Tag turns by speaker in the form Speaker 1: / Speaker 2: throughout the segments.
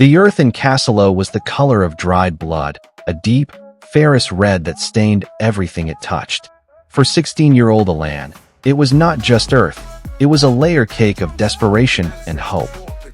Speaker 1: The earth in Cassalo was the color of dried blood, a deep, ferrous red that stained everything it touched. For 16-year-old Alan, it was not just earth, it was a layer cake of desperation and hope.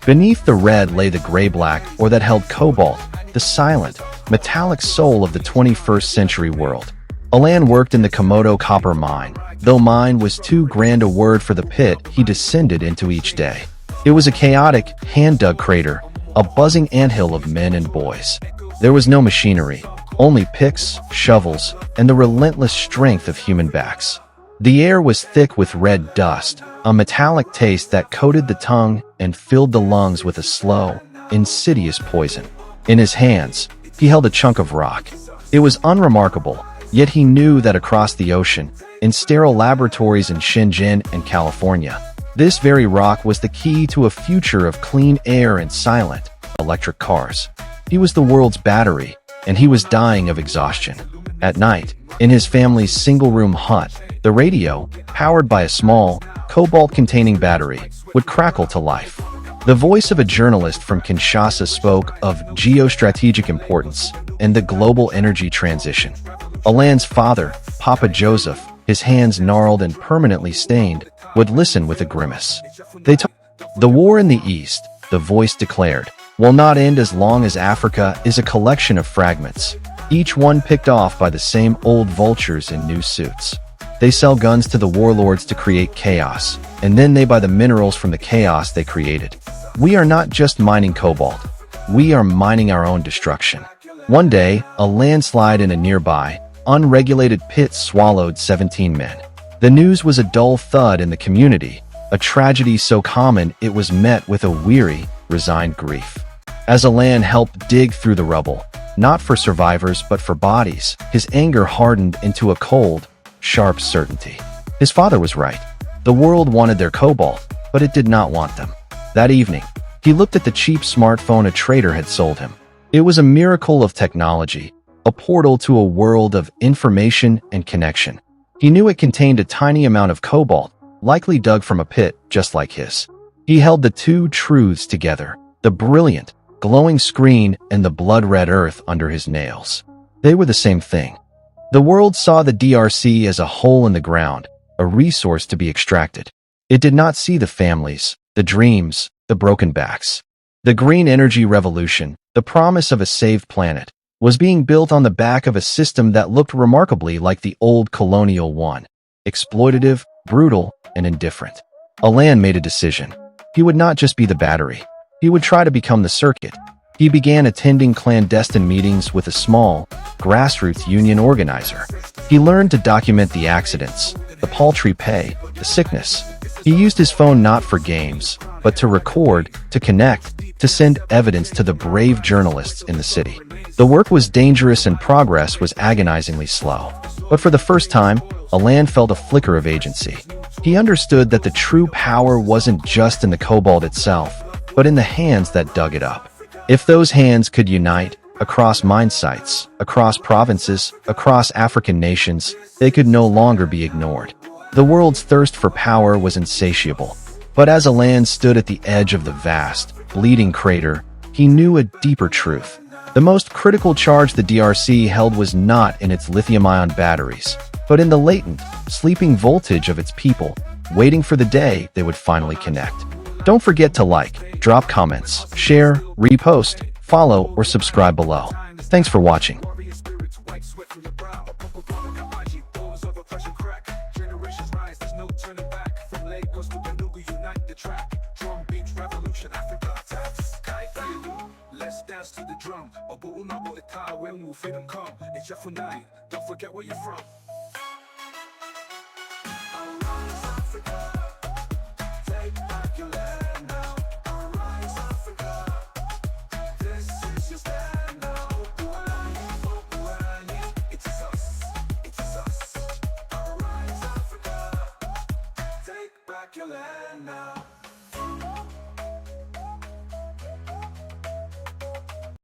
Speaker 1: Beneath the red lay the gray-black, or that held cobalt, the silent, metallic soul of the 21st century world. Alan worked in the Komodo copper mine, though mine was too grand a word for the pit he descended into each day. It was a chaotic, hand-dug crater, a buzzing anthill of men and boys. There was no machinery, only picks, shovels, and the relentless strength of human backs. The air was thick with red dust, a metallic taste that coated the tongue and filled the lungs with a slow, insidious poison. In his hands, he held a chunk of rock. It was unremarkable, yet he knew that across the ocean, in sterile laboratories in Shenzhen and California, this very rock was the key to a future of clean air and silent, electric cars. He was the world's battery, and he was dying of exhaustion. At night, in his family's single-room hut, the radio, powered by a small, cobalt-containing battery, would crackle to life. The voice of a journalist from Kinshasa spoke of geostrategic importance and the global energy transition. Alan's father, Papa Joseph, his hands gnarled and permanently stained, would listen with a grimace. The war in the East, the voice declared, will not end as long as Africa is a collection of fragments, each one picked off by the same old vultures in new suits. They sell guns to the warlords to create chaos, and then they buy the minerals from the chaos they created. We are not just mining cobalt. We are mining our own destruction. One day, a landslide in a nearby, unregulated pit swallowed 17 men. The news was a dull thud in the community, a tragedy so common it was met with a weary, resigned grief. As Alan helped dig through the rubble, not for survivors but for bodies, his anger hardened into a cold, sharp certainty. His father was right. The world wanted their cobalt, but it did not want them. That evening, he looked at the cheap smartphone a trader had sold him. It was a miracle of technology, a portal to a world of information and connection. He knew it contained a tiny amount of cobalt, likely dug from a pit just like his. He held the two truths together, the brilliant, glowing screen and the blood-red earth under his nails. They were the same thing. The world saw the DRC as a hole in the ground, a resource to be extracted. It did not see the families, the dreams, the broken backs. The green energy revolution, the promise of a saved planet, was being built on the back of a system that looked remarkably like the old colonial one, exploitative, brutal, and indifferent. Alan made a decision. He would not just be the battery. He would try to become the circuit. He began attending clandestine meetings with a small, grassroots union organizer. He learned to document the accidents, the paltry pay, the sickness. He used his phone not for games, but to record, to connect, to send evidence to the brave journalists in the city. The work was dangerous and progress was agonizingly slow. But for the first time, Alan felt a flicker of agency. He understood that the true power wasn't just in the cobalt itself, but in the hands that dug it up. If those hands could unite, across mine sites, across provinces, across African nations, they could no longer be ignored. The world's thirst for power was insatiable. But as Alan stood at the edge of the vast, bleeding crater, he knew a deeper truth. The most critical charge the DRC held was not in its lithium-ion batteries, but in the latent, sleeping voltage of its people, waiting for the day they would finally connect. Don't forget to like, drop comments, share, repost, follow, or subscribe below. Thanks for watching.
Speaker 2: Let's dance to the drum. Don't forget where you're from. Arise, Africa. Take back your land now. Arise, Africa. This is your stand now. It is us. It is us. Arise, Africa. Take back your land now.